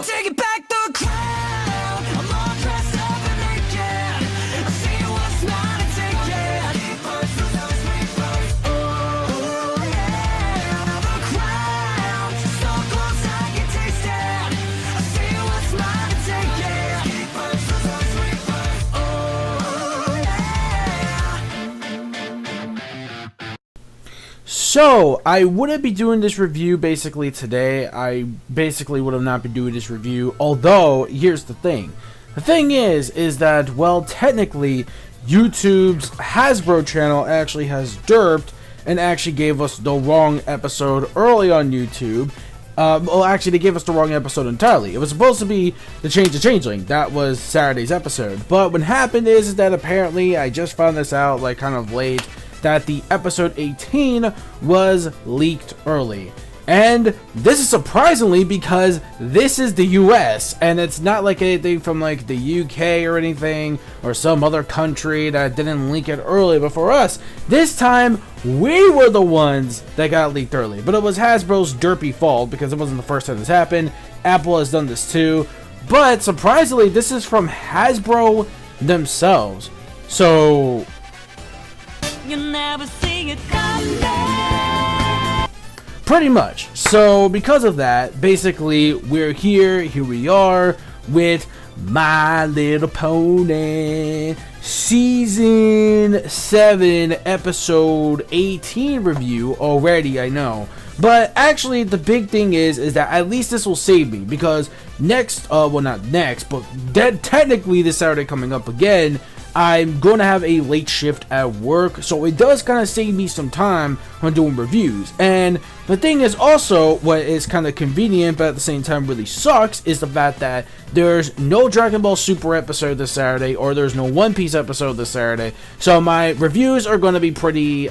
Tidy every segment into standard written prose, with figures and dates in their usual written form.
I'm taking back the crown. I'm all dressed up and naked. I see what's mine and take it. Oh yeah, the crown. So close I can taste it. I see what's mine and take it. Oh yeah. So, I wouldn't be doing this review basically today. I basically would have not been doing this review. Although, here's the thing. The thing is that, well, technically, YouTube's Hasbro channel actually has derped and actually gave us the wrong episode early on YouTube. Well, actually, they gave us the wrong episode entirely. It was supposed to be the Change the Changeling. That was Saturday's episode. But what happened is that apparently, I just found this out, like, kind of late, that the episode 18 was leaked early. And this is surprisingly because this is the US and it's not like anything from like the UK or anything or some other country that didn't leak it early before us. This time we were the ones that got leaked early, but it was Hasbro's derpy fault because it wasn't the first time this happened. Apple has done this too, but surprisingly this is from Hasbro themselves. So You never see it coming. pretty much. So because of that, basically we're here we are with My Little Pony Season 7 Episode 18 review already, I know. But actually the big thing is that at least this will save me because next, well not next, but technically this Saturday coming up again, I'm going to have a late shift at work, so it does kind of save me some time when doing reviews. And the thing is also, what is kind of convenient but at the same time really sucks, is the fact that there's no Dragon Ball Super episode this Saturday, or there's no One Piece episode this Saturday. So my reviews are going to be pretty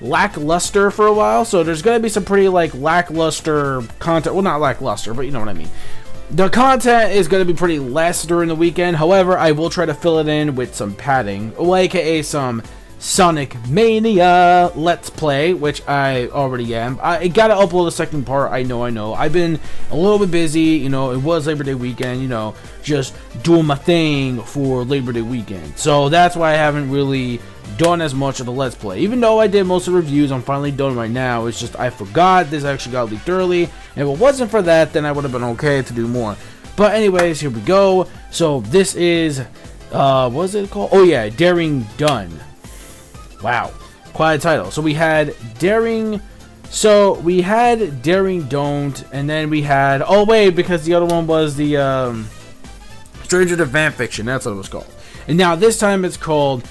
lackluster for a while, so there's going to be some pretty like lackluster content. Well, not lackluster, but you know what I mean. The content is going to be pretty less during the weekend. However, I will try to fill it in with some padding, aka some Sonic Mania Let's Play, which I already am. I gotta upload the second part, I know. I've been a little bit busy, you know, it was Labor Day weekend, you know, just doing my thing for Labor Day weekend. So that's why I haven't really done as much of the Let's Play. Even though I did most of the reviews, I'm finally done right now. It's just I forgot this actually got leaked early. And if it wasn't for that, then I would have been okay to do more. But anyways, here we go. So this is, what is it called? Oh yeah, Daring Done. Wow, quite a title. So we had Daring Don't, and then we had, oh wait, because the other one was the Stranger Than Fanfiction, that's what it was called. And now this time it's called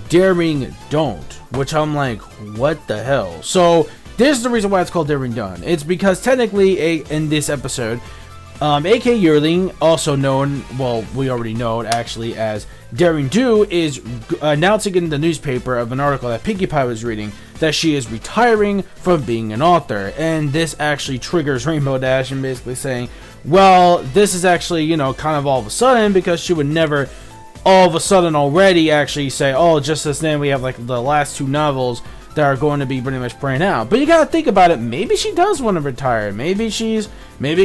Daring Don't, which I'm like, what the hell? So this is the reason why it's called Daring Done. It's because technically in this episode, AK Yearling, also known, well, we already know it actually as Daring Do, is announcing in the newspaper of an article that Pinkie Pie was reading that she is retiring from being an author. And this actually triggers Rainbow Dash and basically saying, well, this is actually, you know, kind of all of a sudden, because she would never all of a sudden already actually say, oh, just as then we have like the last two novels that are going to be pretty much praying out. But you gotta think about it, maybe she does want to retire. Maybe she's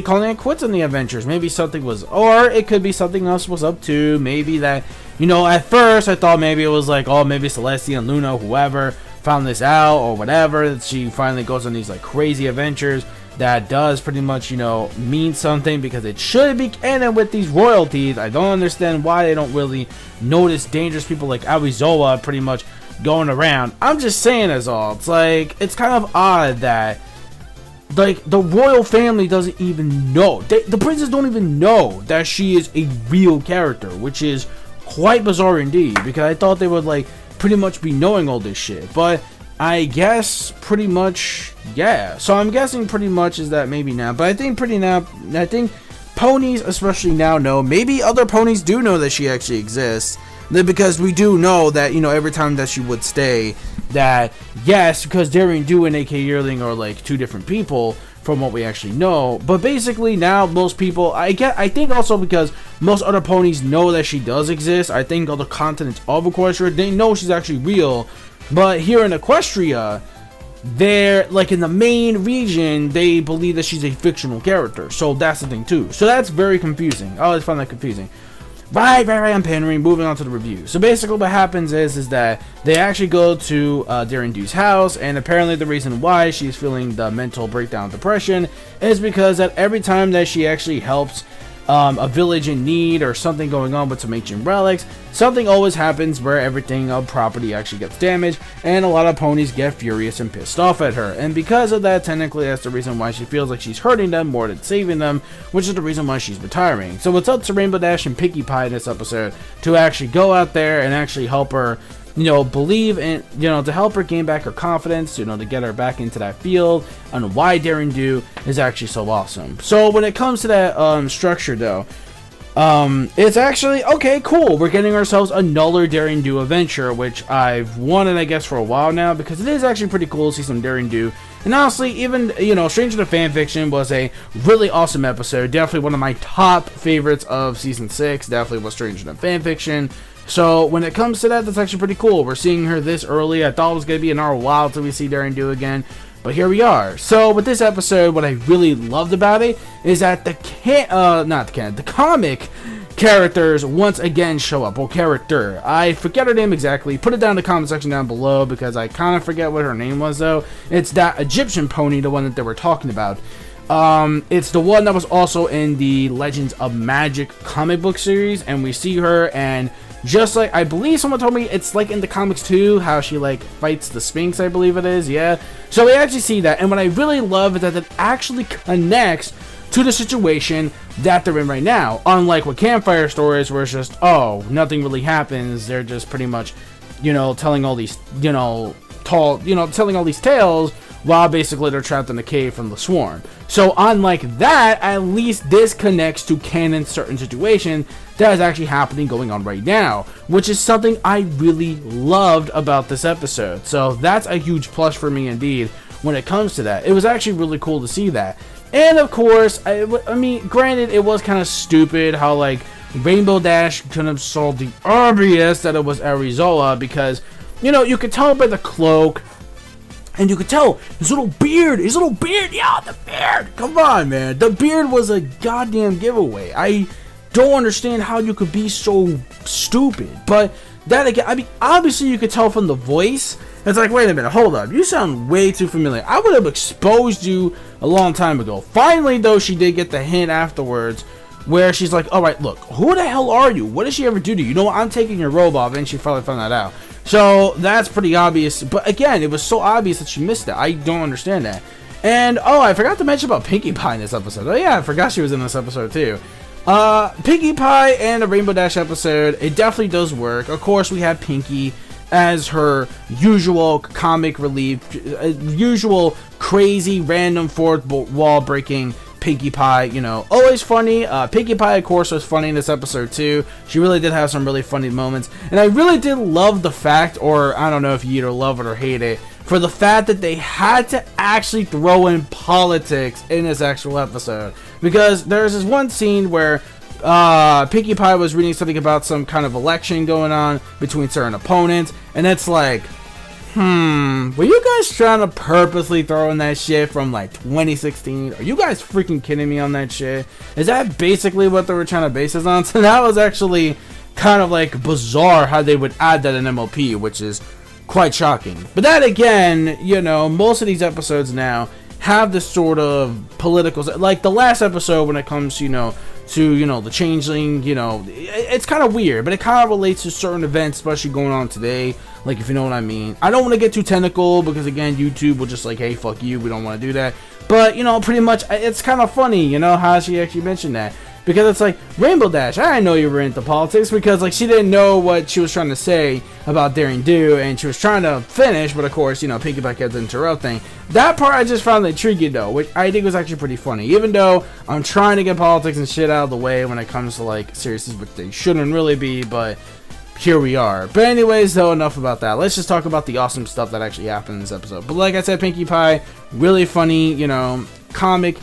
calling it quits on the adventures. Maybe something was, or it could be something else was up to. Maybe that, you know, at first I thought maybe it was like, oh, maybe Celestia and Luna, whoever, found this out or whatever. She finally goes on these like crazy adventures that does pretty much, you know, mean something, because it should be canon with these royalties. I don't understand why they don't really notice dangerous people like Aoizoa pretty much going around. I'm just saying as all. It's like, it's kind of odd that like the royal family doesn't even know. The princes don't even know that she is a real character, which is quite bizarre indeed, because I thought they would like pretty much be knowing all this shit. But I guess pretty much, yeah. So I'm guessing pretty much is that maybe now. But I think ponies especially now know. Maybe other ponies do know that she actually exists, because we do know that, you know, every time that she would stay, that yes, because Daring Do and AK Yearling are like two different people from what we actually know. But basically now most people, I think also because most other ponies know that she does exist. I think other continents of Equestria, they know she's actually real. But here in Equestria, they're like in the main region, they believe that she's a fictional character. So that's the thing too. So that's very confusing. I always find that confusing. Right, I'm pandering. Moving on to the review. So basically what happens is that they actually go to Darren Dew's house, and apparently the reason why she's feeling the mental breakdown depression is because that every time that she actually helps a village in need or something going on with some ancient relics, something always happens where everything of property actually gets damaged, and a lot of ponies get furious and pissed off at her. And because of that, technically that's the reason why she feels like she's hurting them more than saving them, which is the reason why she's retiring. So it's up to Rainbow Dash and Pinkie Pie in this episode to actually go out there and actually help her, believe in, to help her gain back her confidence, to get her back into that field, and why Darren Dew is actually so awesome. So when it comes to that structure though, it's actually, okay, cool, we're getting ourselves another Darren Dew adventure, which I've wanted, I guess, for a while now, because it is actually pretty cool to see some Darren Dew. And honestly, even, Stranger to Fanfiction was a really awesome episode, definitely one of my top favorites of Season 6, definitely was Stranger to Fanfiction. So when it comes to that, that's actually pretty cool. We're seeing her this early. I thought it was going to be an hour while till we see Darren Dew again, but here we are. So with this episode, what I really loved about it is that the comic characters once again show up. Well, character, I forget her name exactly. Put it down in the comment section down below, because I kind of forget what her name was though. It's that Egyptian pony, the one that they were talking about. It's the one that was also in the Legends of Magic comic book series, and we see her, and just like, I believe someone told me it's like in the comics too, how she like fights the SPINX, I believe it is, yeah. So we actually see that, and what I really love is that it actually connects to the situation that they're in right now. Unlike with Campfire Stories, where it's just, oh, nothing really happens, they're just pretty much, telling all these, telling all these tales, while basically they're trapped in a cave from the swarm. So unlike that, at least this connects to canon certain situation that is actually happening going on right now, which is something I really loved about this episode. So that's a huge plus for me indeed when it comes to that. It was actually really cool to see that. And of course, I mean, granted, it was kind of stupid how like Rainbow Dash couldn't have solved the obvious that it was Arizola, because you could tell by the cloak. And you could tell his little beard, yeah, the beard. Come on, man. The beard was a goddamn giveaway. I don't understand how you could be so stupid. But that again, I mean, obviously you could tell from the voice. It's like, wait a minute, hold up. You sound way too familiar. I would have exposed you a long time ago. Finally, though, she did get the hint afterwards where she's like, all right, look, who the hell are you? What did she ever do to you? You know what? I'm taking your robe off. And she finally found that out. So that's pretty obvious, but again, it was so obvious that she missed it. I don't understand that. And oh, I forgot to mention about Pinkie Pie in this episode. Oh yeah, I forgot she was in this episode too. Pinkie Pie and the Rainbow Dash episode, it definitely does work. Of course, we have Pinkie as her usual comic relief, usual crazy random fourth wall breaking Pinkie Pie, always funny. Pinkie Pie, of course, was funny in this episode too. She really did have some really funny moments, and I really did love the fact, or I don't know if you either love it or hate it, for the fact that they had to actually throw in politics in this actual episode, because there's this one scene where Pinkie Pie was reading something about some kind of election going on between certain opponents, and it's like, were you guys trying to purposely throw in that shit from like 2016? Are you guys freaking kidding me on that shit? Is that basically what they were trying to base this on? So that was actually kind of like bizarre how they would add that in MLP, which is quite shocking. But that again, most of these episodes now have this sort of political, like the last episode when it comes to the changeling, it's kind of weird, but it kind of relates to certain events, especially going on today, like, if you know what I mean. I don't want to get too technical, because again, YouTube will just like, hey, fuck you, we don't want to do that, but pretty much, it's kind of funny, how she actually mentioned that, because it's like, Rainbow Dash, I didn't know you were into politics, because like, she didn't know what she was trying to say about Darren Dew, and she was trying to finish, but of course, Pinkie Pie kept interrupting. That part I just found intriguing though, which I think was actually pretty funny, even though I'm trying to get politics and shit out of the way when it comes to like series, which they shouldn't really be, but here we are. But anyways, though, enough about that. Let's just talk about the awesome stuff that actually happened in this episode. But like I said, Pinkie Pie, really funny, comic,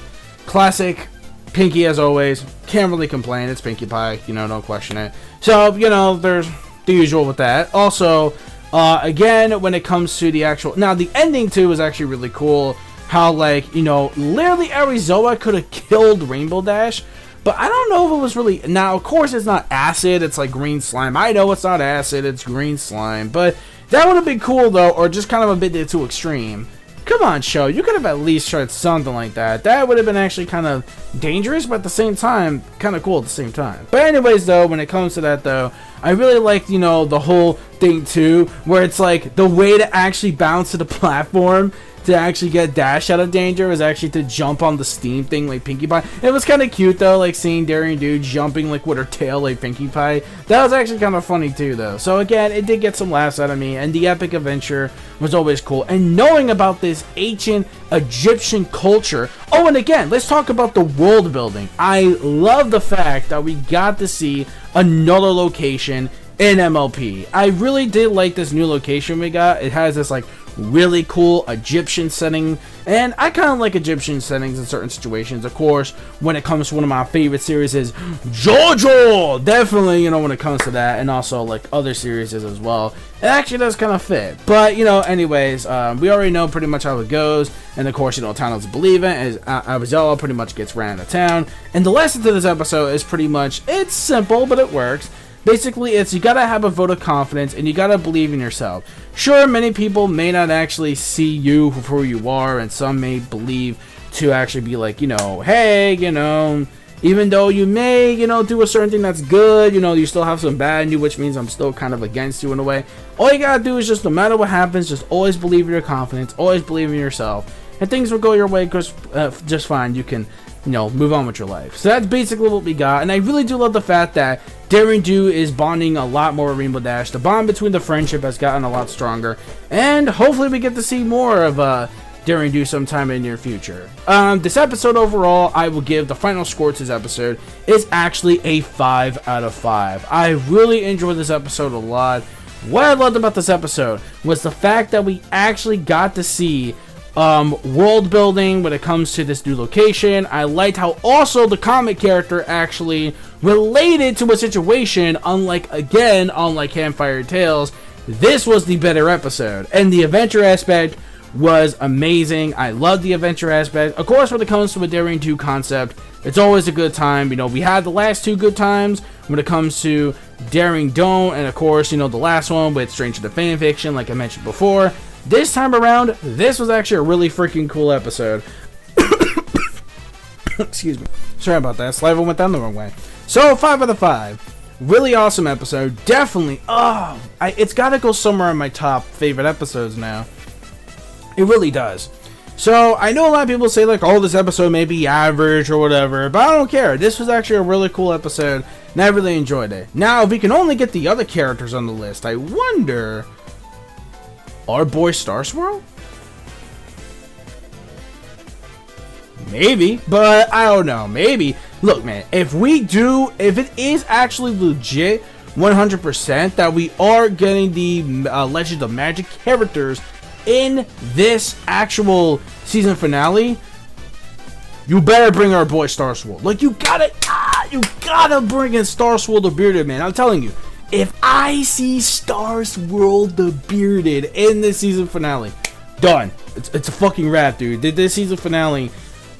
classic, Pinkie as always, can't really complain, it's Pinkie Pie, don't question it. So, there's the usual with that. Also, Again, when it comes to the actual... Now, the ending, too, was actually really cool. How, like, you know, literally Arizoa could have killed Rainbow Dash. But I don't know if it was really... Now, of course, it's not acid. It's like green slime. I know it's not acid. It's green slime. But that would have been cool, though. Or just kind of a bit too extreme. Come on, show. You could have at least tried something like that. That would have been actually kind of dangerous, but at the same time, kind of cool at the same time. But anyways, though, when it comes to that, though, I really liked, you know, the whole thing, too, where it's like the way to actually bounce to the platform to actually get Dash out of danger was actually to jump on the steam thing like Pinkie Pie. It was kind of cute, though, like seeing Daring Do jumping like with her tail like Pinkie Pie. That was actually kind of funny, too, though. So again, it did get some laughs out of me, and the epic adventure was always cool. And knowing about this ancient Egyptian culture. Oh, and again, let's talk about the world building. I love the fact that we got to see another location in MLP. I really did like this new location we got. It has this like really cool Egyptian setting, and I kind of like Egyptian settings in certain situations. Of course, when it comes to one of my favorite series is JoJo, definitely, you know, when it comes to that, and also like other series as well, it actually does kind of fit. But you know, anyways, we already know pretty much how it goes, and of course, you know, town doesn't believe it, as Avizoa pretty much gets ran out of town. And the lesson to this episode is pretty much, it's simple, but it works. Basically, it's you gotta have a vote of confidence, and you gotta believe in yourself. Sure, many people may not actually see you for who you are, and some may believe to actually be like, you know, hey, you know, even though you may, you know, do a certain thing that's good, you know, you still have some bad in you, which means I'm still kind of against you in a way. All you gotta do is just, no matter what happens, just always believe in your confidence, always believe in yourself, and things will go your way just fine. You can, you know, move on with your life. So that's basically what we got, and I really do love the fact that Daring Do is bonding a lot more with Rainbow Dash. The bond between the friendship has gotten a lot stronger, and hopefully we get to see more of Daring Do sometime in the near future. This episode overall, I will give the final score to this episode is actually a 5 out of 5. I really enjoyed this episode a lot. What I loved about this episode was the fact that we actually got to see world building when it comes to this new location. I liked how also the comic character actually related to a situation, unlike Campfire Tales. This was the better episode, and the adventure aspect was amazing. I love the adventure aspect. Of course, when it comes to a Daring Do concept, it's always a good time. You know, we had the last two good times when it comes to Daring Don't, and of course, you know, the last one with Stranger Than Fanfiction, like I mentioned before. This time around, this was actually a really freaking cool episode. Excuse me. Sorry about that. Saliva went down the wrong way. So, 5 out of 5. Really awesome episode. Definitely. It's got to go somewhere in my top favorite episodes now. It really does. So, I know a lot of people say, like, oh, this episode may be average or whatever, but I don't care. This was actually a really cool episode, and I really enjoyed it. Now, if we can only get the other characters on the list, I wonder... Our boy Star Swirl? Maybe, but I don't know. Maybe. Look, man, if it is actually legit 100% that we are getting the Legend of Magic characters in this actual season finale, you better bring our boy Star Swirl. Like, you gotta bring in Star Swirl the Bearded Man. I'm telling you. If I see Star Swirl the Bearded in this season finale, done. It's a fucking wrap, dude. This season finale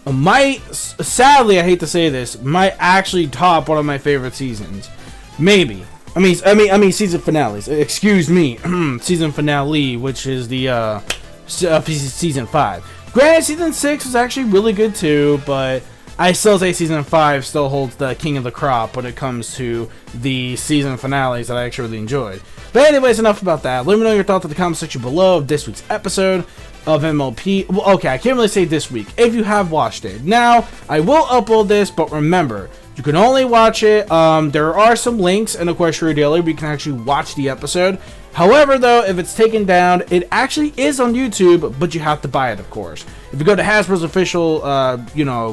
might, sadly, I hate to say this, might actually top one of my favorite seasons. Maybe. I mean season finales. Excuse me, season finale, which is the season 5. Granted, season 6 was actually really good too, but I still say season 5 still holds the king of the crop when it comes to the season finales that I actually really enjoyed. But anyways, enough about that. Let me know your thoughts in the comment section below of this week's episode of MLP. Well, okay, I can't really say this week, if you have watched it. Now, I will upload this, but remember, you can only watch it. There are some links in the Equestria Daily where you can actually watch the episode. However, though, if it's taken down, it actually is on YouTube, but you have to buy it, of course. If you go to Hasbro's official,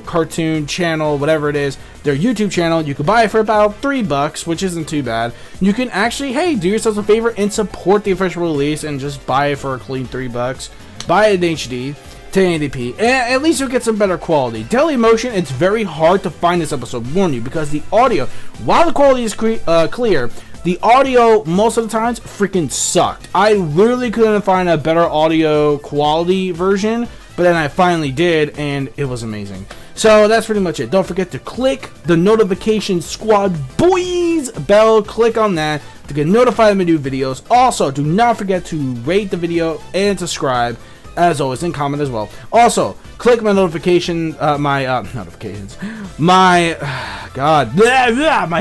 cartoon channel, whatever it is, their YouTube channel, you can buy it for about $3, which isn't too bad. You can actually, hey, do yourself a favor and support the official release and just buy it for a clean $3. Buy it in HD, 1080p, and at least you'll get some better quality. Dailymotion, it's very hard to find this episode, warn you, because the audio, while the quality is clear, The audio, most of the times, freaking sucked. I literally couldn't find a better audio quality version, but then I finally did, and it was amazing. So that's pretty much it. Don't forget to click the notification squad boys bell. Click on that to get notified of my new videos. Also, do not forget to rate the video and subscribe, as always, and comment as well. Also, click my notifications, my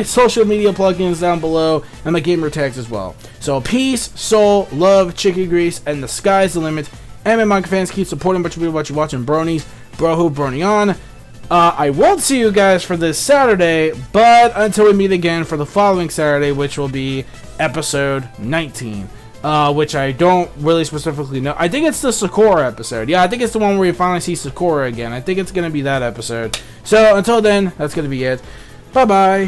social media plugins down below, and my gamer tags as well. So peace, soul, love, chicken grease, and the sky's the limit. And my fans, keep supporting what you're watching, bronies, broho, brony on. I won't see you guys for this Saturday, but until we meet again for the following Saturday, which will be episode 19. Which I don't really specifically know. I think it's the Sakura episode. Yeah, I think it's the one where you finally see Sakura again. I think it's going to be that episode. So, until then, that's going to be it. Bye-bye.